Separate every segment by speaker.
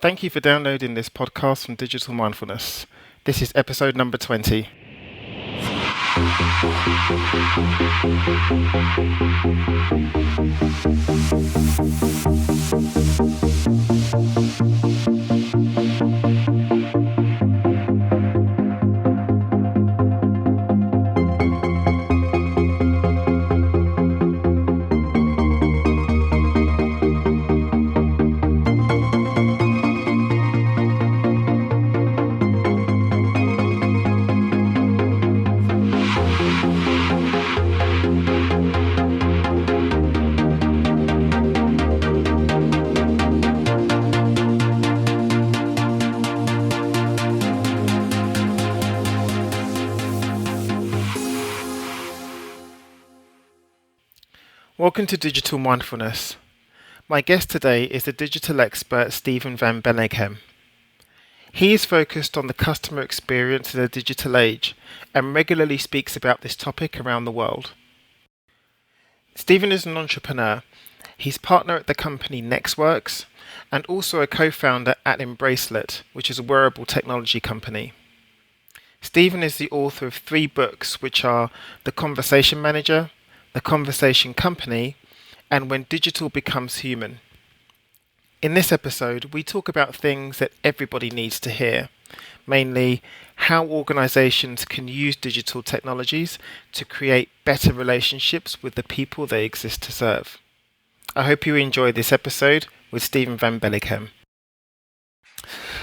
Speaker 1: Thank you for downloading this podcast from Digital Mindfulness. This is episode number 20. Welcome to Digital Mindfulness. My guest today is the digital expert Steven van Belleghem. He is focused on the customer experience in the digital age and regularly speaks about this topic around the world. Steven is an entrepreneur. He's partner at the company Nextworks and also a co-founder at Embracelet, which is a wearable technology company. Steven is the author of 3 books, which are The Conversation Manager, The Conversation Company, and When Digital Becomes Human. In this episode, we talk about things that everybody needs to hear, mainly how organizations can use digital technologies to create better relationships with the people they exist to serve. I hope you enjoy this episode with Steven van Belleghem.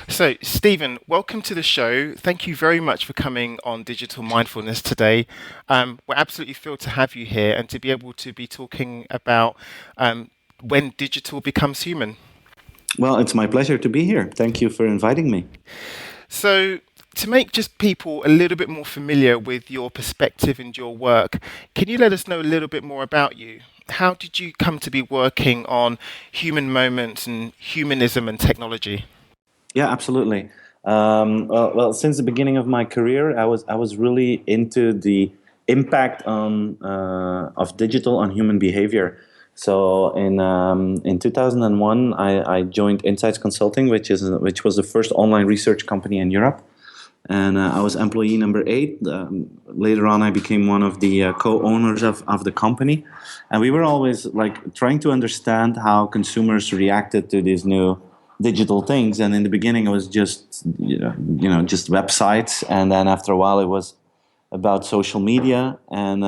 Speaker 1: So, Steven, welcome to the show. Thank you very much for coming on Digital Mindfulness today. We're absolutely thrilled to have you here and to be able to be talking about when digital becomes human.
Speaker 2: Well, it's my pleasure to be here. Thank you for inviting me.
Speaker 1: So, to make just people a little bit more familiar with your perspective and your work, can you let us know a little bit more about you? How did you come to be working on human moments and humanism and technology?
Speaker 2: Yeah, absolutely. Well, since the beginning of my career, I was really into the impact of digital on human behavior. So in 2001, I joined Insights Consulting, which was the first online research company in Europe, and I was employee number 8. Later on, I became one of the co-owners of the company, and we were always like trying to understand how consumers reacted to these new digital things. And in the beginning it was just just websites, and then after a while it was about social media, and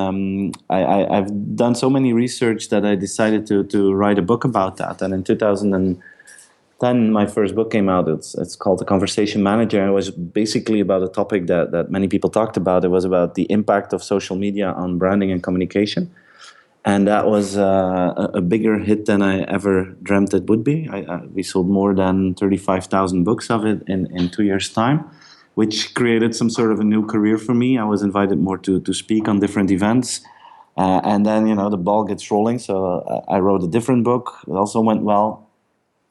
Speaker 2: I've done so many research that I decided to write a book about that. And in 2010 my first book came out. It's called The Conversation Manager. It was basically about a topic that many people talked about. It was about the impact of social media on branding and communication. And that was a bigger hit than I ever dreamt it would be. We sold more than 35,000 books of it in 2 years' time, which created some sort of a new career for me. I was invited more to speak on different events. And then, the ball gets rolling. So I wrote a different book. It also went well.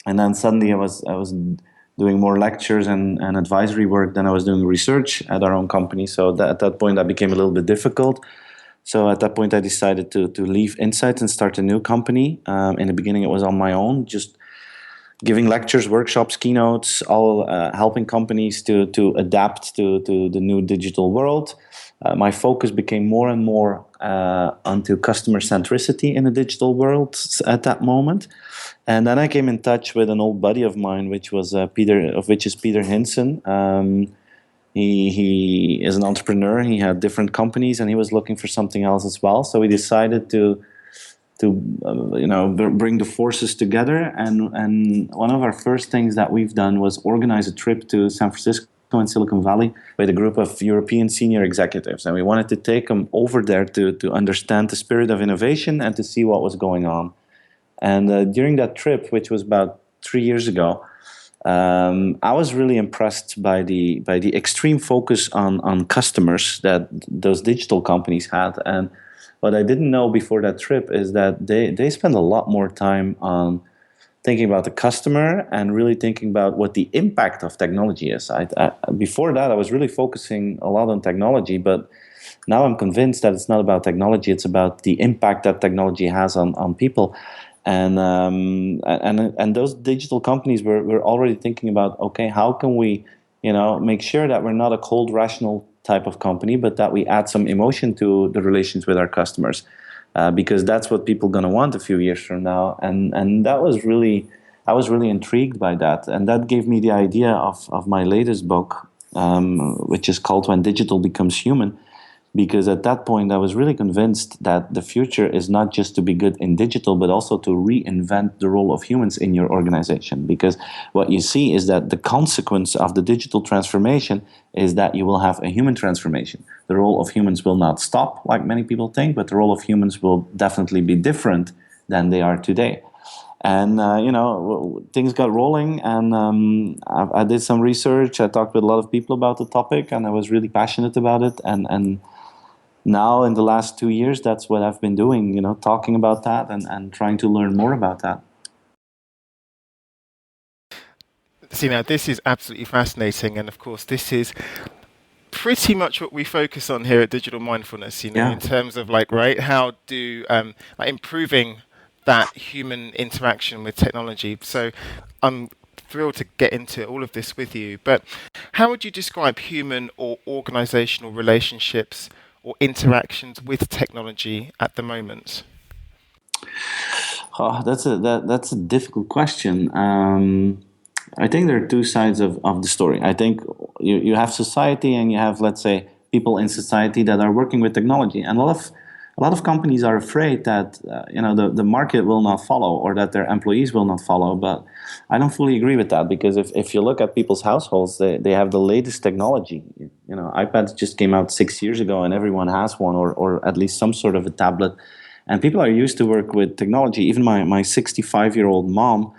Speaker 2: And then suddenly I was doing more lectures and advisory work than I was doing research at our own company. So at that point, that became a little bit difficult. So at that point, I decided to leave Insights and start a new company. In the beginning, it was on my own, just giving lectures, workshops, keynotes, all helping companies to adapt to the new digital world. My focus became more and more onto customer centricity in the digital world at that moment. And then I came in touch with an old buddy of mine, which is Peter Hinson. He is an entrepreneur. He had different companies, and he was looking for something else as well. So we decided to bring the forces together. And one of our first things that we've done was organize a trip to San Francisco and Silicon Valley with a group of European senior executives. And we wanted to take them over there to understand the spirit of innovation and to see what was going on. And during that trip, which was about 3 years ago, I was really impressed by the extreme focus on customers that those digital companies had. And what I didn't know before that trip is that they spend a lot more time on thinking about the customer and really thinking about what the impact of technology is. Before that, I was really focusing a lot on technology, but now I'm convinced that it's not about technology, it's about the impact that technology has on people. And those digital companies were already thinking about, okay, how can we, make sure that we're not a cold rational type of company, but that we add some emotion to the relations with our customers, because that's what people going to want a few years from now. And that was really, I was really intrigued by that, and that gave me the idea of my latest book, which is called When Digital Becomes Human, because at that point I was really convinced that the future is not just to be good in digital, but also to reinvent the role of humans in your organization. Because what you see is that the consequence of the digital transformation is that you will have a human transformation. The role of humans will not stop, like many people think, but the role of humans will definitely be different than they are today. And things got rolling, and I did some research. I talked with a lot of people about the topic, and I was really passionate about it. And now in the last 2 years, that's what I've been doing, talking about that and trying to learn more about that.
Speaker 1: See, now this is absolutely fascinating, and of course, this is pretty much what we focus on here at Digital Mindfulness.
Speaker 2: Yeah.
Speaker 1: In terms of right, how do like improving that human interaction with technology. So, I'm thrilled to get into all of this with you. But how would you describe human or organizational relationships or interactions with technology at the moment?
Speaker 2: Oh, that's a difficult question. I think there are two sides of the story. I think you have society, and you have, let's say, people in society that are working with technology, and a lot of companies are afraid that the market will not follow, or that their employees will not follow. But I don't fully agree with that, because if you look at people's households, they have the latest technology. iPads just came out 6 years ago, and everyone has one, or at least some sort of a tablet. And people are used to work with technology. Even my 65-year-old mom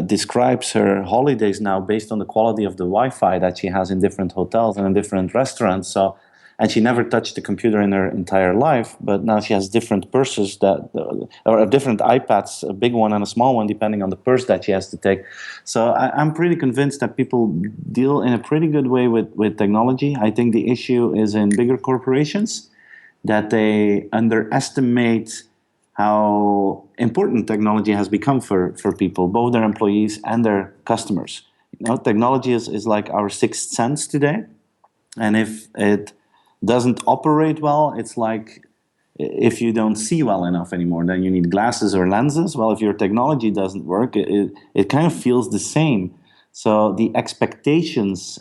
Speaker 2: describes her holidays now based on the quality of the Wi-Fi that she has in different hotels and in different restaurants. So, and she never touched a computer in her entire life, but now she has different purses or different iPads, a big one and a small one, depending on the purse that she has to take. So I'm pretty convinced that people deal in a pretty good way with technology. I think the issue is in bigger corporations, that they underestimate how important technology has become for people, both their employees and their customers. Technology is like our sixth sense today. And if it doesn't operate well, it's like if you don't see well enough anymore, then you need glasses or lenses. Well, if your technology doesn't work, it kind of feels the same. So the expectations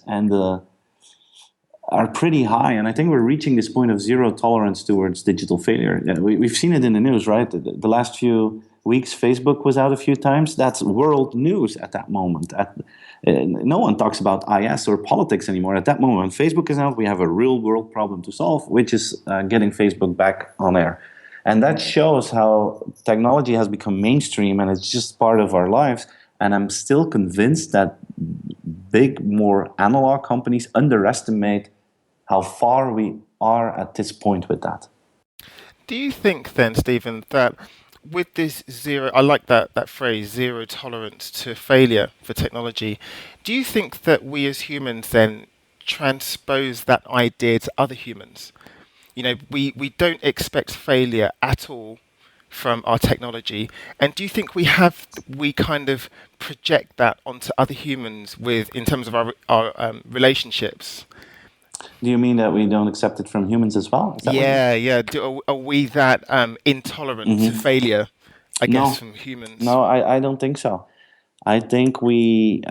Speaker 2: are pretty high, and I think we're reaching this point of zero tolerance towards digital failure. Yeah, we've seen it in the news, right? The last few weeks, Facebook was out a few times. That's world news at that moment. No one talks about IS or politics anymore. At that moment, when Facebook is out, we have a real world problem to solve, which is getting Facebook back on air. And that shows how technology has become mainstream, and it's just part of our lives. And I'm still convinced that big, more analog companies underestimate how far we are at this point with that.
Speaker 1: Do you think then, Stephen, that with this zero, I like that phrase, zero tolerance to failure for technology, do you think that we as humans then transpose that idea to other humans? We don't expect failure at all from our technology. And do you think we kind of project that onto other humans in terms of our relationships?
Speaker 2: Do you mean that we don't accept it from humans as well? Is that what you mean?
Speaker 1: Yeah. Are we that intolerant to failure, I guess,
Speaker 2: No,
Speaker 1: from humans?
Speaker 2: no, I don't think so. I think we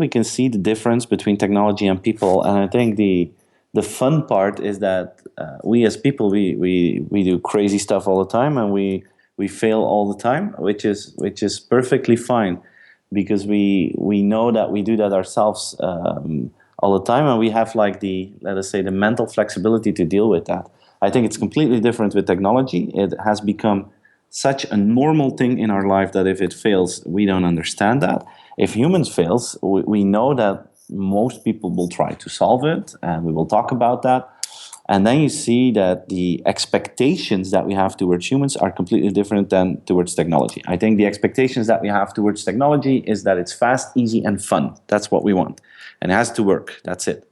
Speaker 2: can see the difference between technology and people, and I think the fun part is that we as people we do crazy stuff all the time, and we fail all the time, which is perfectly fine, because we know that we do that ourselves all the time, and we have, like, let us say, the mental flexibility to deal with that. I think it's completely different with technology. It has become such a normal thing in our life that if it fails, we don't understand that. If humans fails, we know that most people will try to solve it, and we will talk about that. And then you see that the expectations that we have towards humans are completely different than towards technology. I think the expectations that we have towards technology is that it's fast, easy, and fun. That's what we want. And it has to work. That's it.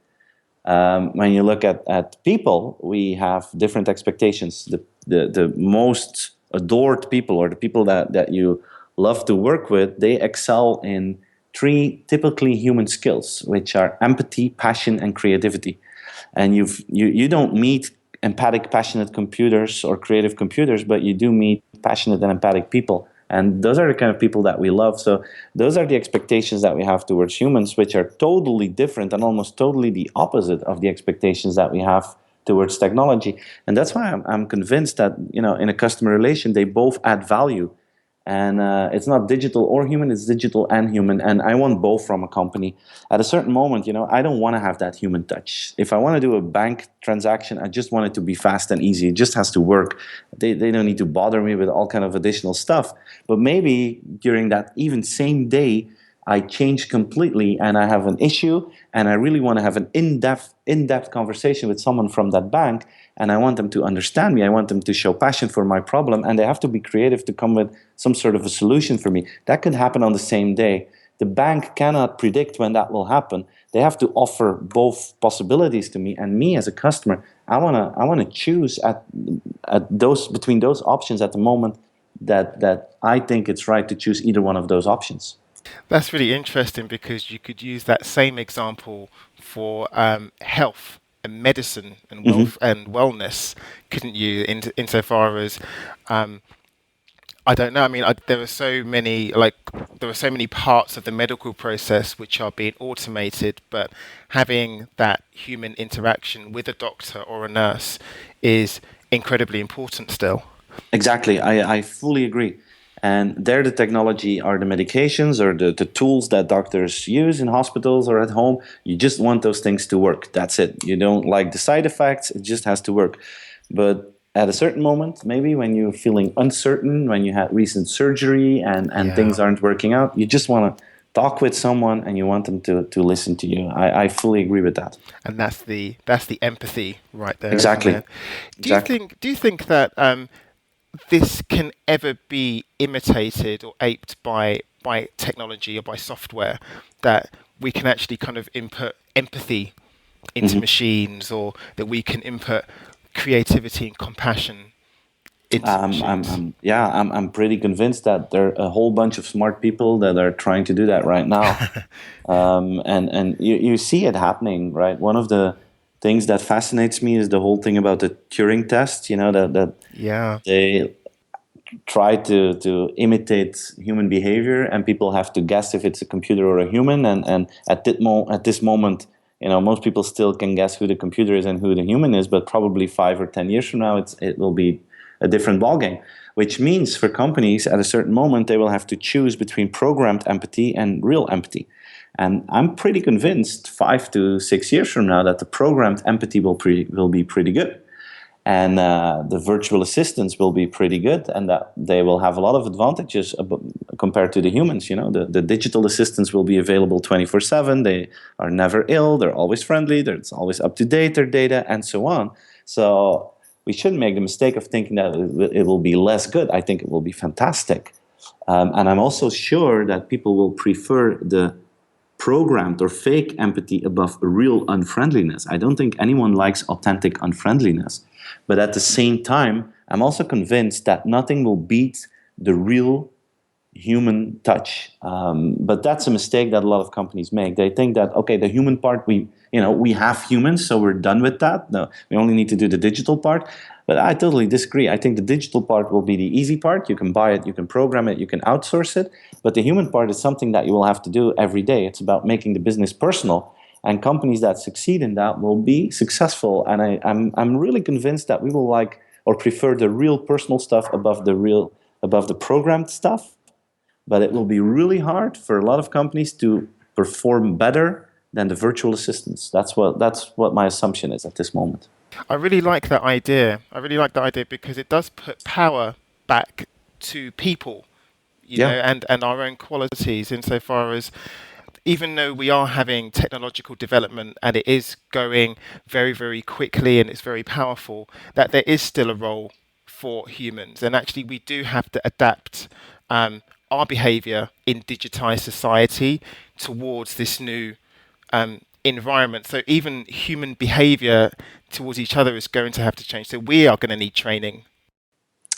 Speaker 2: When you look at people, we have different expectations. The most adored people, or the people that you love to work with, they excel in three typically human skills, which are empathy, passion, and creativity. And you don't meet empathic, passionate computers or creative computers, but you do meet passionate and empathic people. And those are the kind of people that we love. So those are the expectations that we have towards humans, which are totally different and almost totally the opposite of the expectations that we have towards technology. And that's why I'm convinced that, in a customer relation, they both add value. And it's not digital or human, it's digital and human. And I want both from a company. At a certain moment, I don't want to have that human touch. If I want to do a bank transaction, I just want it to be fast and easy. It just has to work. They don't need to bother me with all kind of additional stuff. But maybe during that even same day, I change completely and I have an issue and I really want to have an in-depth conversation with someone from that bank, and I want them to understand me. I want them to show passion for my problem, and they have to be creative to come with some sort of a solution for me. That could happen on the same day. The bank cannot predict when that will happen. They have to offer both possibilities to me, and me as a customer, I want to choose at those between those options at the moment that I think it's right to choose either one of those options.
Speaker 1: That's really interesting because you could use that same example for health and medicine and
Speaker 2: Hmm.
Speaker 1: wealth and wellness, couldn't you? Insofar as I don't know. I mean, there are so many parts of the medical process which are being automated, but having that human interaction with a doctor or a nurse is incredibly important still.
Speaker 2: Exactly. I fully agree. And there, the technology are the medications or the tools that doctors use in hospitals or at home. You just want those things to work. That's it. You don't like the side effects. It just has to work. But at a certain moment, maybe when you're feeling uncertain, when you had recent surgery and things
Speaker 1: Yeah.
Speaker 2: aren't working out, you just want to talk with someone and you want them to listen to you. I fully agree with that.
Speaker 1: And that's the empathy right there, isn't
Speaker 2: Exactly.
Speaker 1: it?
Speaker 2: Exactly.
Speaker 1: Do you think that this can ever be imitated or aped by technology or by software, that we can actually kind of input empathy into
Speaker 2: Mhm.
Speaker 1: machines, or that we can input creativity and compassion into machines?
Speaker 2: I'm pretty convinced that there are a whole bunch of smart people that are trying to do that right now. And you see it happening, right? One of the things that fascinates me is the whole thing about the Turing test, that
Speaker 1: Yeah.
Speaker 2: they try to imitate human behavior, and people have to guess if it's a computer or a human. And at this moment, most people still can guess who the computer is and who the human is, but probably 5 or 10 years from now, it will be a different ballgame. Which means for companies, at a certain moment, they will have to choose between programmed empathy and real empathy. And I'm pretty convinced 5 to 6 years from now that the programmed empathy will be pretty good, and the virtual assistants will be pretty good, and that they will have a lot of advantages compared to the humans. The digital assistants will be available 24/7. They are never ill. They're always friendly. It's always up to date, their data, and so on. So we shouldn't make the mistake of thinking that it will be less good. I think it will be fantastic. And I'm also sure that people will prefer the programmed or fake empathy above real unfriendliness. I don't think anyone likes authentic unfriendliness. But at the same time, I'm also convinced that nothing will beat the real human touch. But that's a mistake that a lot of companies make. They think that, okay, the human part, we have humans, so we're done with that. No, we only need to do the digital part. But I totally disagree. I think the digital part will be the easy part. You can buy it, you can program it, you can outsource it. But the human part is something that you will have to do every day. It's about making the business personal. And companies that succeed in that will be successful. And I'm really convinced that we will like or prefer the real personal stuff above the programmed stuff. But it will be really hard for a lot of companies to perform better than the virtual assistants. That's what my assumption is at this moment.
Speaker 1: I really like that idea. I really like that idea because it does put power back to people,
Speaker 2: Yeah.
Speaker 1: and our own qualities, insofar as even though we are having technological development and it is going very, very quickly and it's very powerful, that there is still a role for humans. And actually, we do have to adapt our behavior in digitized society towards this new environment. So even human behavior towards each other is going to have to change. So we are going to need training.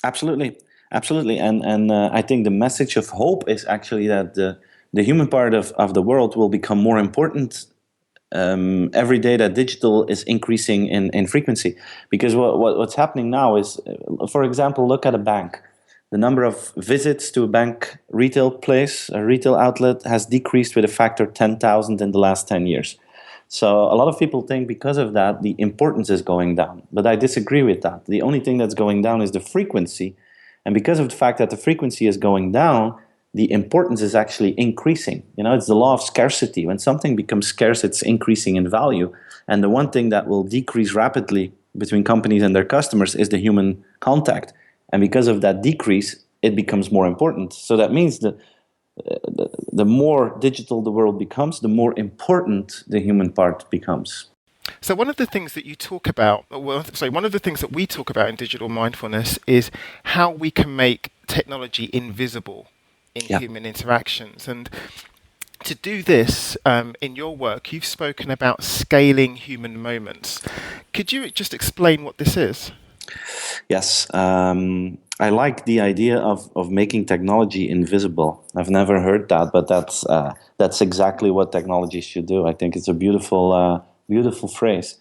Speaker 2: Absolutely. Absolutely, and I think the message of hope is actually that the human part of the world will become more important every day that digital is increasing in frequency. Because what's happening now is, for example, look at a bank. The number of visits to a bank retail place, a retail outlet, has decreased with a factor 10,000 in the last 10 years. So a lot of people think because of that, the importance is going down. But I disagree with that. The only thing that's going down is the frequency. And because of the fact that the frequency is going down, the importance is actually increasing. You know, it's the law of scarcity. When something becomes scarce, it's increasing in value. And the one thing that will decrease rapidly between companies and their customers is the human contact. And because of that decrease, it becomes more important. So that means that the more digital the world becomes, the more important the human part becomes.
Speaker 1: So one of the things that you talk about, well, sorry, one of the things that we talk about in digital mindfulness is how we can make technology invisible in
Speaker 2: Yeah.
Speaker 1: human interactions. And to do this, in your work, you've spoken about scaling human moments. Could you just explain what this is?
Speaker 2: Yes, I like the idea of making technology invisible. I've never heard that, but that's exactly what technology should do. I think it's a beautiful phrase.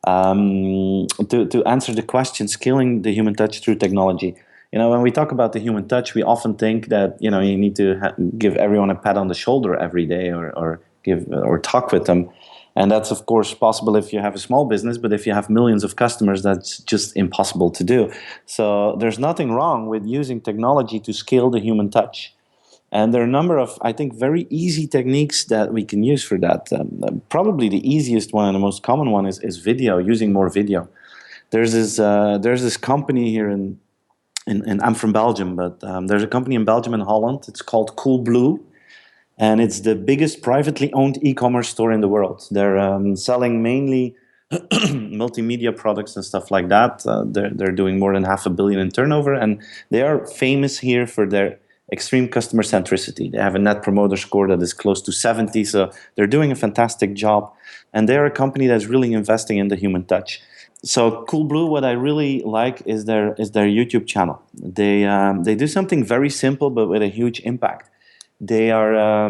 Speaker 2: To answer the question, scaling the human touch through technology. You know, when we talk about the human touch, we often think that you need to give everyone a pat on the shoulder every day, or give or talk with them. And that's, of course, possible if you have a small business, but if you have millions of customers, that's just impossible to do. So there's nothing wrong with using technology to scale the human touch. And there are a number of, I think, very easy techniques that we can use for that. Probably the easiest one and the most common one is video, using more video. There's this company here in I'm from Belgium, but there's a company in Belgium and Holland. It's called Coolblue. And it's the biggest privately owned e-commerce store in the world. They're selling mainly multimedia products and stuff like that. They're doing more than 500 million in turnover, and they are famous here for their extreme customer centricity. They have a net promoter score that is close to 70, so they're doing a fantastic job. And they're a company that's really investing in the human touch. So Coolblue, what I really like is their YouTube channel. They do something very simple but with a huge impact. They are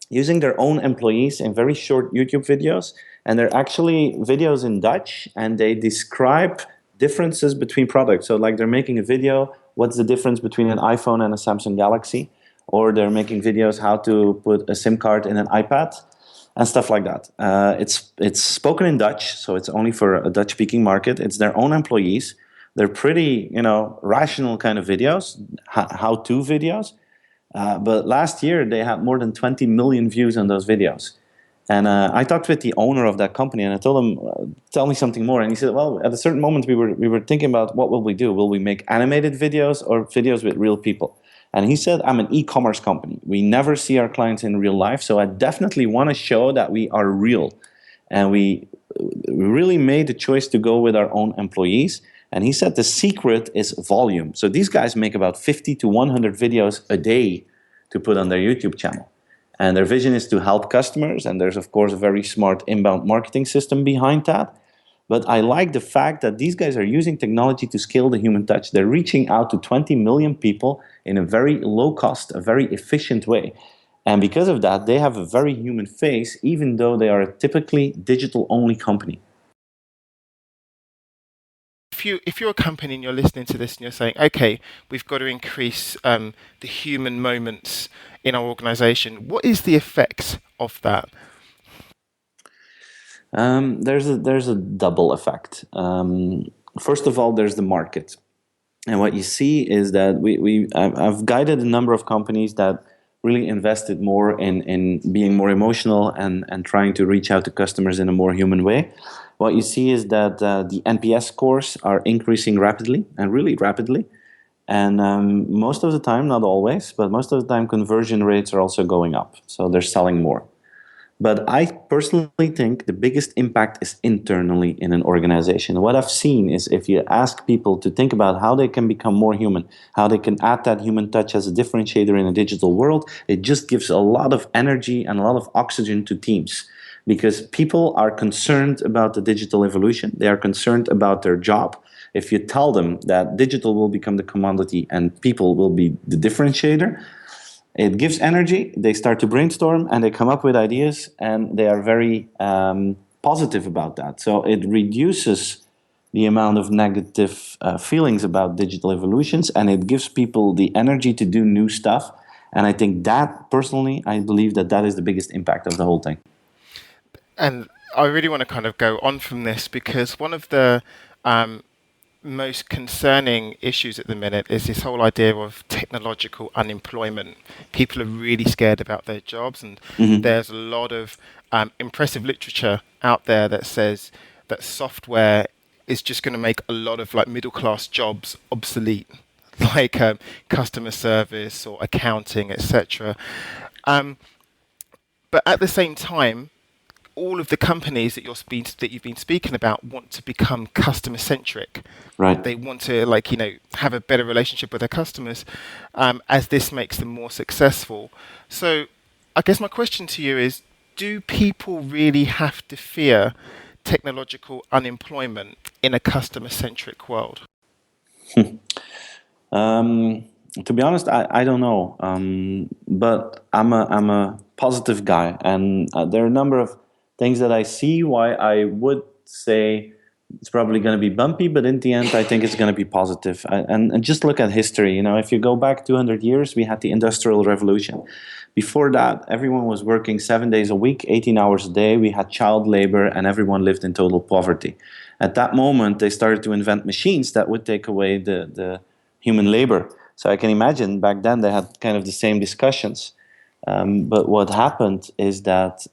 Speaker 2: using their own employees in very short YouTube videos, and they're actually videos in Dutch, and they describe differences between products. So, like, they're making a video, what's the difference between an iPhone and a Samsung Galaxy? Or they're making videos how to put a SIM card in an iPad and stuff like that. It's spoken in Dutch, so it's only for a Dutch-speaking market. It's their own employees. They're pretty, rational kind of videos, how-to videos. But last year, they had more than 20 million views on those videos. And I talked with the owner of that company, and I told him, "Tell me something more." And he said, "Well, at a certain moment, we were thinking about what will we do? Will we make animated videos or videos with real people?" And he said, "I'm an e-commerce company. We never see our clients in real life, so I definitely want to show that we are real." And we really made the choice to go with our own employees. And he said the secret is volume. So these guys make about 50 to 100 videos a day to put on their YouTube channel. And their vision is to help customers. And there's, of course, a very smart inbound marketing system behind that. But I like the fact that these guys are using technology to scale the human touch. They're reaching out to 20 million people in a very low cost, a very efficient way. And because of that, they have a very human face, even though they are a typically digital-only company.
Speaker 1: If you're a company and you're listening to this and you're saying, okay, we've got to increase the human moments in our organization, what is the effect of that?
Speaker 2: There's a double effect. First of all, there's the market. And what you see is that I've guided a number of companies that really invested more in being more emotional and trying to reach out to customers in a more human way. What you see is that the NPS scores are increasing rapidly, and really rapidly. And most of the time, not always, but most of the time, conversion rates are also going up. So they're selling more. But I personally think the biggest impact is internally in an organization. What I've seen is if you ask people to think about how they can become more human, how they can add that human touch as a differentiator in a digital world, it just gives a lot of energy and a lot of oxygen to teams. Because people are concerned about the digital evolution. They are concerned about their job. If you tell them that digital will become the commodity and people will be the differentiator, it gives energy. They start to brainstorm and they come up with ideas, and they are very positive about that. So it reduces the amount of negative feelings about digital evolutions, and it gives people the energy to do new stuff. And I think that, personally, I believe that that is the biggest impact of the whole thing.
Speaker 1: And I really want to kind of go on from this because one of the most concerning issues at the minute is this whole idea of technological unemployment. People are really scared about their jobs, and there's a lot of impressive literature out there that says that software is just going to make a lot of like middle class jobs obsolete, like customer service or accounting, etc. But at the same time, all of the companies that you've been speaking about want to become customer centric.
Speaker 2: Right.
Speaker 1: They want to have a better relationship with their customers, as this makes them more successful. So, I guess my question to you is: do people really have to fear technological unemployment in a customer centric world?
Speaker 2: To be honest, I don't know, but I'm a positive guy, and there are a number of things that I see why I would say it's probably going to be bumpy, but in the end, I think it's going to be positive. And just look at history. If you go back 200 years, we had the Industrial Revolution. Before that, everyone was working 7 days a week, 18 hours a day. We had child labor, and everyone lived in total poverty. At that moment, they started to invent machines that would take away the human labor. So I can imagine back then they had kind of the same discussions. But what happened is that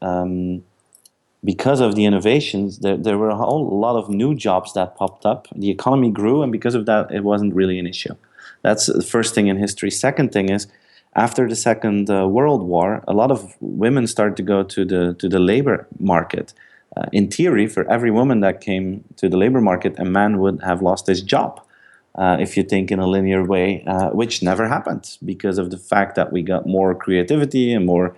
Speaker 2: because of the innovations, there were a whole lot of new jobs that popped up. The economy grew, and because of that, it wasn't really an issue. That's the first thing in history. Second thing is, after the Second World War, a lot of women started to go to the labor market. In theory, for every woman that came to the labor market, a man would have lost his job. If you think in a linear way, which never happened because of the fact that we got more creativity and more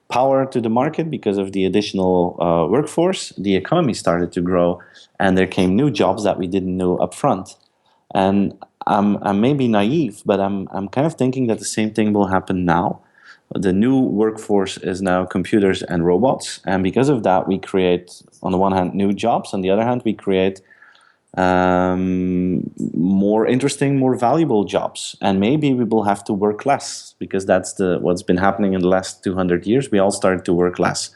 Speaker 2: power to the market because of the additional workforce. The economy started to grow, and there came new jobs that we didn't know up front. And I'm maybe naive, but I'm kind of thinking that the same thing will happen now. The new workforce is now computers and robots, and because of that, we create, on the one hand, new jobs. On the other hand, we create more interesting, more valuable jobs, and maybe we will have to work less because that's what's been happening in the last 200 years. We all started to work less,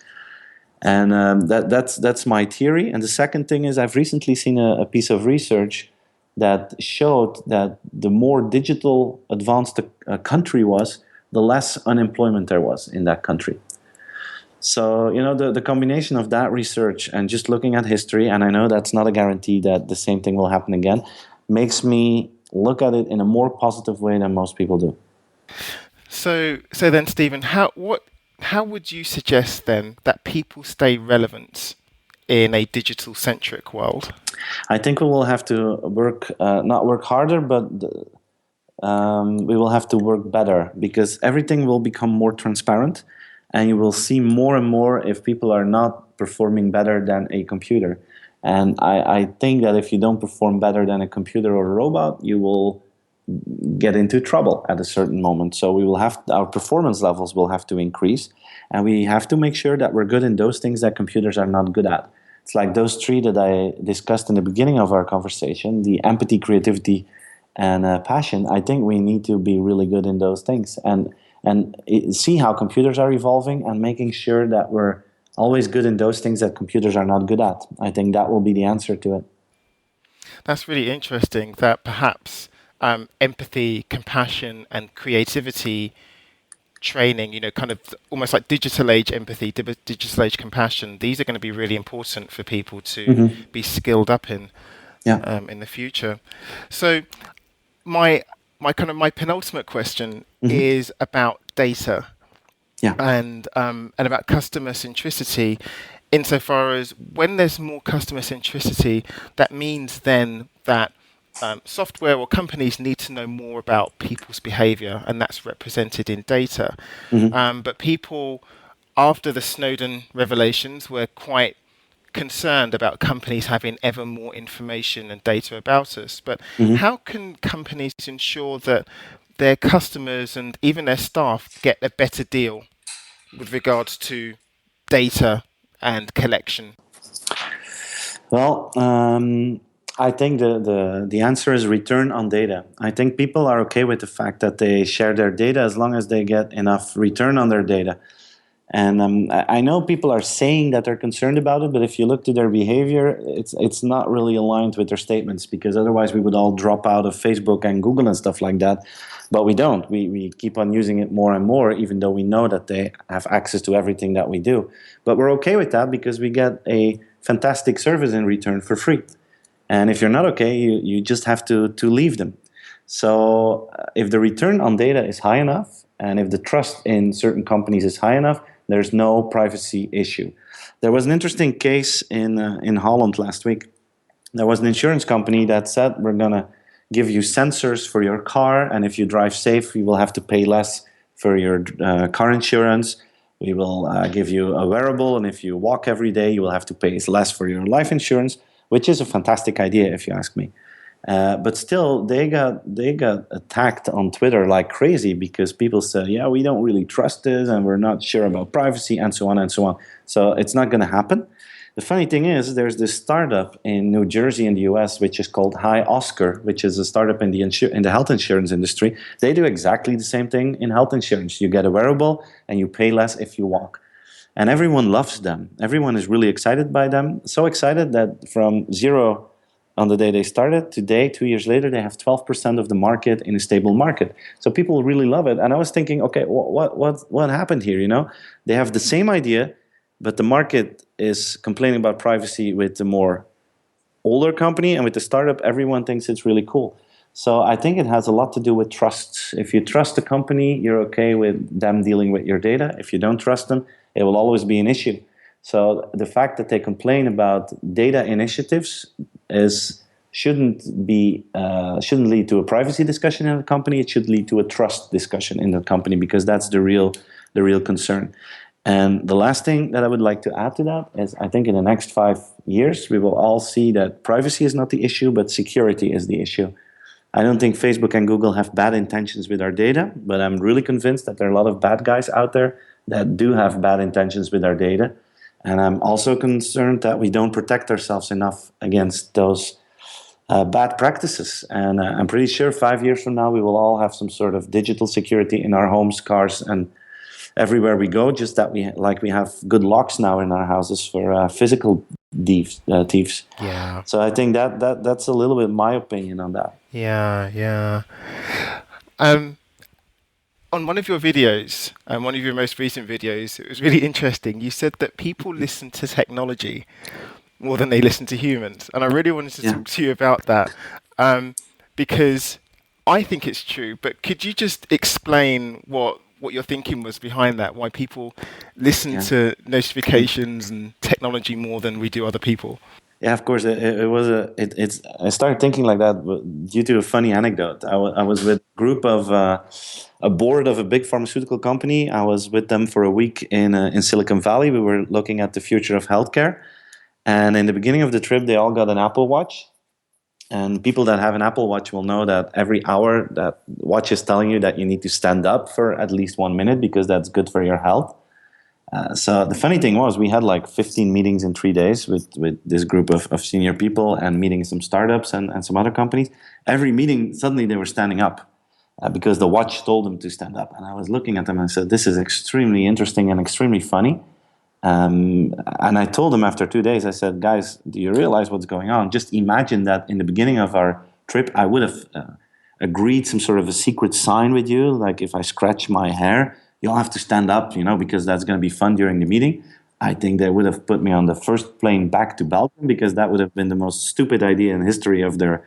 Speaker 2: and that's my theory. And the second thing is, I've recently seen a piece of research that showed that the more digital advanced a country was, the less unemployment there was in that country. So, the combination of that research and just looking at history, and I know that's not a guarantee that the same thing will happen again, makes me look at it in a more positive way than most people do.
Speaker 1: So then, Stephen, how would you suggest then that people stay relevant in a digital-centric world?
Speaker 2: I think we will have to not work harder, but we will have to work better because everything will become more transparent. And you will see more and more if people are not performing better than a computer. And I think that if you don't perform better than a computer or a robot, you will get into trouble at a certain moment. So our performance levels will have to increase. And we have to make sure that we're good in those things that computers are not good at. It's like those three that I discussed in the beginning of our conversation, the empathy, creativity, and passion. I think we need to be really good in those things. And see how computers are evolving and making sure that we're always good in those things that computers are not good at. I think that will be the answer to it.
Speaker 1: That's really interesting that perhaps empathy, compassion, and creativity training, kind of almost like digital age empathy, digital age compassion, these are going to be really important for people to be skilled up in the future. So my penultimate question is about data, and about customer centricity. Insofar as when there's more customer centricity, that means then that software or companies need to know more about people's behaviour, and that's represented in data. But people, after the Snowden revelations, were quite concerned about companies having ever more information and data about us. But
Speaker 2: Mhm.
Speaker 1: how can companies ensure that their customers and even their staff get a better deal with regards to data and collection?
Speaker 2: Well, I think the answer is return on data. I think people are okay with the fact that they share their data as long as they get enough return on their data. And I know people are saying that they're concerned about it, but if you look to their behavior, it's not really aligned with their statements, because otherwise we would all drop out of Facebook and Google and stuff like that. But we don't. We keep on using it more and more, even though we know that they have access to everything that we do. But we're okay with that because we get a fantastic service in return for free. And if you're not okay, you just have to leave them. So if the return on data is high enough, and if the trust in certain companies is high enough, there's no privacy issue. There was an interesting case in Holland last week. There was an insurance company that said, we're going to give you sensors for your car, and if you drive safe, you will have to pay less for your car insurance. We will give you a wearable, and if you walk every day, you will have to pay less for your life insurance, which is a fantastic idea, if you ask me. But still, they got attacked on Twitter like crazy, because people said, "Yeah, we don't really trust this, and we're not sure about privacy, and so on and so on." So it's not going to happen. The funny thing is, there's this startup in New Jersey in the US, which is called Hi Oscar, which is a startup in the health insurance industry. They do exactly the same thing in health insurance. You get a wearable, and you pay less if you walk. And everyone loves them. Everyone is really excited by them. So excited that from zero on the day they started, today, 2 years later, they have 12% of the market in a stable market. So people really love it. And I was thinking, okay, what happened here? You know, they have the same idea, but the market is complaining about privacy with the more older company, and with the startup, everyone thinks it's really cool. So I think it has a lot to do with trust. If you trust the company, you're okay with them dealing with your data. If you don't trust them, it will always be an issue. So the fact that they complain about data initiatives shouldn't lead to a privacy discussion in the company. It should lead to a trust discussion in the company, because that's the real concern. And the last thing that I would like to add to that is, I think in the next 5 years, we will all see that privacy is not the issue, but security is the issue. I don't think Facebook and Google have bad intentions with our data, but I'm really convinced that there are a lot of bad guys out there that do have bad intentions with our data. And I'm also concerned that we don't protect ourselves enough against those bad practices. And I'm pretty sure 5 years from now, we will all have some sort of digital security in our homes, cars, and everywhere we go, just that we have good locks now in our houses for physical thieves.
Speaker 1: Yeah.
Speaker 2: So I think that's a little bit my opinion on that.
Speaker 1: Yeah, yeah. Um, on one of your videos, one of your most recent videos, it was really interesting. You said that people listen to technology more than they listen to humans, and I really wanted to
Speaker 2: Yeah.
Speaker 1: talk to you about that, because I think it's true. But could you just explain what your thinking was behind that? Why people listen
Speaker 2: Yeah.
Speaker 1: to notifications and technology more than we do other people?
Speaker 2: Yeah, of course. It was it's. I started thinking like that due to a funny anecdote. I was with a group of a board of a big pharmaceutical company. I was with them for a week in Silicon Valley. We were looking at the future of healthcare, and in the beginning of the trip, they all got an Apple Watch. And people that have an Apple Watch will know that every hour that watch is telling you that you need to stand up for at least 1 minute, because that's good for your health. So the funny thing was, we had like 15 meetings in 3 days with this group of senior people, and meeting some startups and some other companies. Every meeting, suddenly they were standing up because the watch told them to stand up. And I was looking at them and said, this is extremely interesting and extremely funny. And I told them after 2 days, I said, guys, do you realize what's going on? Just imagine that in the beginning of our trip, I would have agreed some sort of a secret sign with you, like if I scratch my hair, you'll have to stand up, because that's going to be fun during the meeting. I think they would have put me on the first plane back to Belgium, because that would have been the most stupid idea in the history of their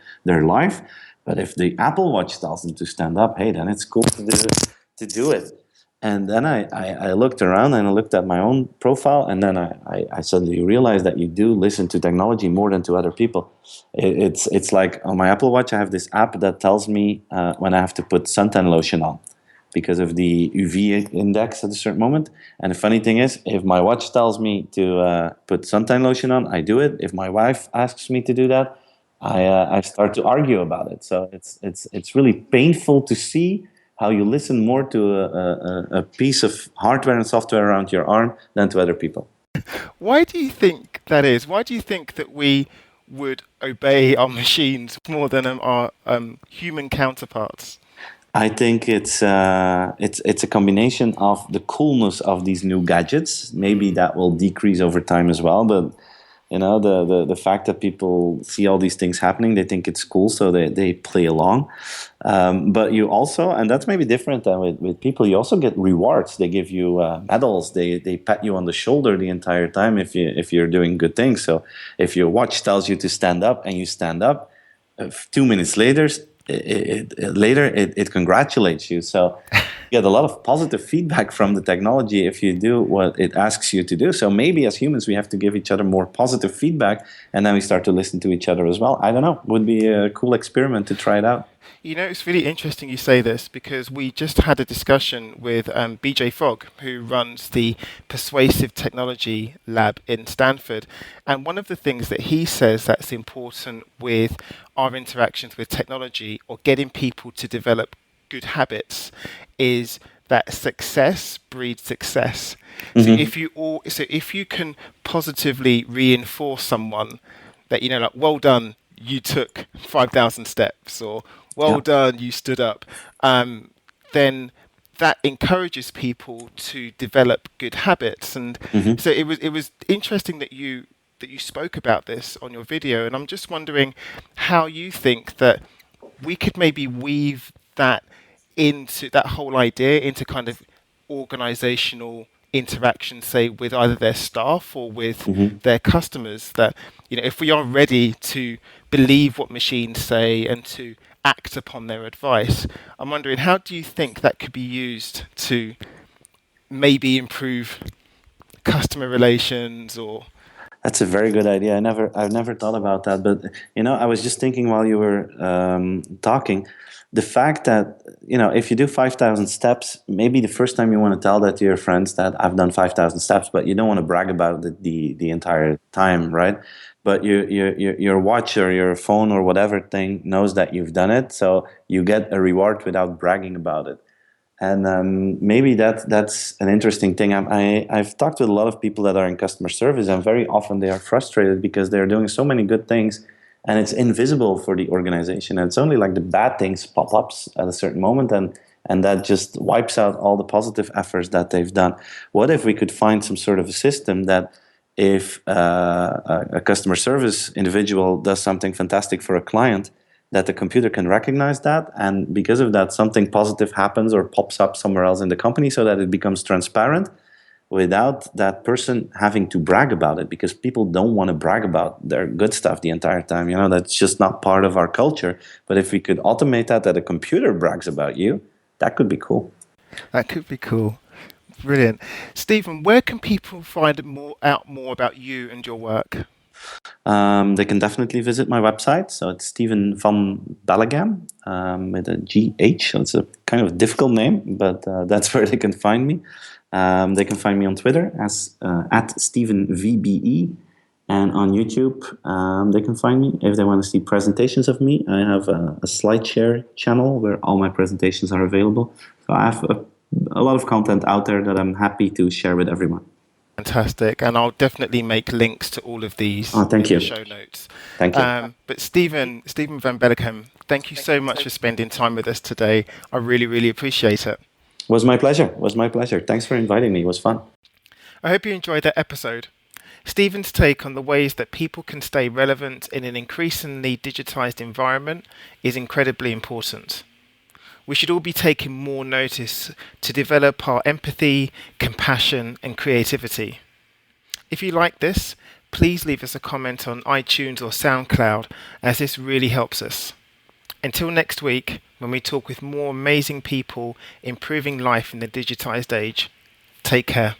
Speaker 2: life. But if the Apple Watch tells them to stand up, hey, then it's cool to do it. And then I looked around and I looked at my own profile, and then I suddenly realized that you do listen to technology more than to other people. It's like on my Apple Watch, I have this app that tells me when I have to put suntan lotion on, because of the UV index at a certain moment. And the funny thing is, if my watch tells me to put suntan lotion on, I do it. If my wife asks me to do that, I start to argue about it. So it's really painful to see how you listen more to a piece of hardware and software around your arm than to other people.
Speaker 1: Why do you think that is? Why do you think that we would obey our machines more than our human counterparts?
Speaker 2: I think it's a combination of the coolness of these new gadgets. Maybe that will decrease over time as well, but the fact that people see all these things happening, they think it's cool, so they play along. But you also, and that's maybe different than with people, you also get rewards. They give you medals. They pat you on the shoulder the entire time if you're doing good things. So if your watch tells you to stand up and you stand up, 2 minutes later, it congratulates you. So you get a lot of positive feedback from the technology if you do what it asks you to do. So maybe as humans, we have to give each other more positive feedback, and then we start to listen to each other as well. I don't know. Would be a cool experiment to try it out.
Speaker 1: You know, it's really interesting you say this because we just had a discussion with BJ Fogg, who runs the Persuasive Technology Lab in Stanford. And one of the things that he says that's important with our interactions with technology or getting people to develop good habits is that success breeds success.
Speaker 2: Mm-hmm.
Speaker 1: So if you can positively reinforce someone that, like, well done, you took 5,000 steps, or well done, you stood up, then that encourages people to develop good habits. And
Speaker 2: Mm-hmm.
Speaker 1: so it was interesting that you spoke about this on your video, and I'm just wondering how you think that we could maybe weave that into that whole idea into kind of organizational interaction, say with either their staff or with
Speaker 2: Mm-hmm.
Speaker 1: their customers, that if we are ready to believe what machines say and to act upon their advice, I'm wondering, how do you think that could be used to maybe improve customer relations? Or
Speaker 2: That's a very good idea. I've never thought about that. But I was just thinking while you were talking, the fact that if you do 5,000 steps, maybe the first time you want to tell that to your friends that I've done 5,000 steps, but you don't want to brag about it the entire time, right? But your watch or your phone or whatever thing knows that you've done it, so you get a reward without bragging about it. And maybe that's an interesting thing. I've talked with a lot of people that are in customer service, and very often they are frustrated because they're doing so many good things, and it's invisible for the organization. And it's only like the bad things pop up at a certain moment, and that just wipes out all the positive efforts that they've done. What if we could find some sort of a system that if a customer service individual does something fantastic for a client, that the computer can recognize that, and because of that, something positive happens or pops up somewhere else in the company, so that it becomes transparent without that person having to brag about it, because people don't want to brag about their good stuff the entire time. That's just not part of our culture. But if we could automate that a computer brags about you, that could be cool.
Speaker 1: that could be cool. Brilliant. Stephen, where can people find out more about you and your work?
Speaker 2: They can definitely visit my website. So it's Steven van Belleghem with a GH. So it's a kind of difficult name, but that's where they can find me. They can find me on Twitter as at StevenVBE, and on YouTube they can find me if they want to see presentations of me. I have a SlideShare channel where all my presentations are available. So I have a lot of content out there that I'm happy to share with everyone.
Speaker 1: Fantastic, and I'll definitely make links to all of these
Speaker 2: Thank
Speaker 1: in
Speaker 2: you.
Speaker 1: the show notes.
Speaker 2: Thank you.
Speaker 1: But Steven van Belleghem, thank you so much for spending time with us today. I really, really appreciate it.
Speaker 2: Was my pleasure. Thanks for inviting me. It was fun.
Speaker 1: I hope you enjoyed that episode. Steven's take on the ways that people can stay relevant in an increasingly digitized environment is incredibly important. We should all be taking more notice to develop our empathy, compassion, and creativity. If you like this, please leave us a comment on iTunes or SoundCloud, as this really helps us. Until next week, when we talk with more amazing people improving life in the digitized age, take care.